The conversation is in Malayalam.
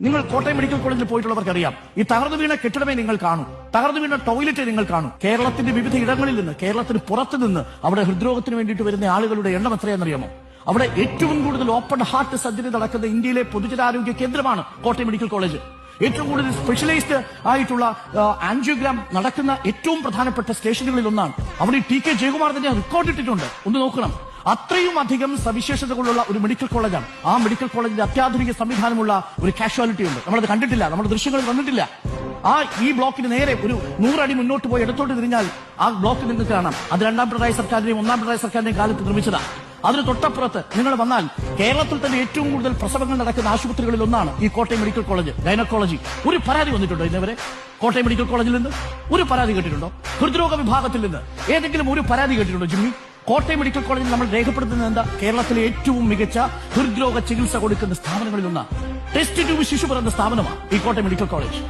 നിങ്ങൾ കോട്ടയം മെഡിക്കൽ കോളേജിൽ പോയിട്ടുള്ളവർക്ക് അറിയാം, ഈ തകർന്നു വീണ കെട്ടിടമേ നിങ്ങൾ കാണും, തകർന്നു വീണ ടോയ്ലറ്റ് നിങ്ങൾ കാണും. കേരളത്തിന്റെ വിവിധ ഇടങ്ങളിൽ നിന്ന്, കേരളത്തിന് പുറത്തു നിന്ന് അവിടെ ഹൃദ്രോഗത്തിന് വേണ്ടിയിട്ട് വരുന്ന ആളുകളുടെ എണ്ണം എത്രയാണെന്നറിയാമോ? അവിടെ ഏറ്റവും കൂടുതൽ ഓപ്പൺ ഹാർട്ട് സർജറി നടക്കുന്ന ഇന്ത്യയിലെ പൊതുജനാരോഗ്യ കേന്ദ്രമാണ് കോട്ടയം മെഡിക്കൽ കോളേജ്. ഏറ്റവും കൂടുതൽ സ്പെഷ്യലൈസ്ഡ് ആയിട്ടുള്ള ആൻജിയോഗ്രാം നടക്കുന്ന ഏറ്റവും പ്രധാനപ്പെട്ട സ്റ്റേഷനുകളിൽ ഒന്നാണ്. അവിടെ TK ജയകുമാർ തന്നെ റെക്കോർഡ് ഇട്ടിട്ടുണ്ട്, ഒന്ന് നോക്കണം. അത്രയും അധികം സവിശേഷതകളുള്ള ഒരു മെഡിക്കൽ കോളേജാണ്. ആ മെഡിക്കൽ കോളേജിന്റെ അത്യാധുനിക സംവിധാനമുള്ള ഒരു കാഷ്വാലിറ്റി ഉണ്ട്. നമ്മളത് കണ്ടിട്ടില്ല, നമ്മുടെ ദൃശ്യങ്ങൾ കണ്ടിട്ടില്ല. ഈ ബ്ലോക്കിന് നേരെ ഒരു 100 അടി മുന്നോട്ട് പോയി ഇടത്തോട്ട് തിരിഞ്ഞാൽ ആ ബ്ലോക്ക് നിങ്ങൾക്ക് കാണാം. അത് 2ാം പിണറായി സർക്കാരിന്റെയും 1ാം പിണറായി സർക്കാരിന്റെയും കാലത്ത് നിർമ്മിച്ചതാണ്. അതിന് തൊട്ടപ്പുറത്ത് നിങ്ങൾ വന്നാൽ കേരളത്തിൽ തന്നെ ഏറ്റവും കൂടുതൽ പ്രസവങ്ങൾ നടക്കുന്ന ആശുപത്രികളിൽ ഒന്നാണ് ഈ കോട്ടയം മെഡിക്കൽ കോളേജ്, ഗൈനക്കോളജി. ഒരു പരാതി വന്നിട്ടുണ്ടോ ഇന്നവരെ കോട്ടയം മെഡിക്കൽ കോളേജിൽ നിന്ന്? ഒരു പരാതി കേട്ടിട്ടുണ്ടോ? ഹൃദ്രോഗ വിഭാഗത്തിൽ നിന്ന് ഏതെങ്കിലും ഒരു പരാതി കേട്ടിട്ടുണ്ടോ ജിമ്മി? കോട്ടയം മെഡിക്കൽ കോളേജിൽ നമ്മൾ രേഖപ്പെടുത്തുന്നത് എന്താ? കേരളത്തിലെ ഏറ്റവും മികച്ച ഹൃദ്രോഗ ചികിത്സ കൊടുക്കുന്ന സ്ഥാപനങ്ങളിൽ ഒന്നാണ്. ടെസ്റ്റ് ട്യൂബ് ശിശു പിറന്ന സ്ഥാപനമാണ് ഈ കോട്ടയം മെഡിക്കൽ കോളേജ്.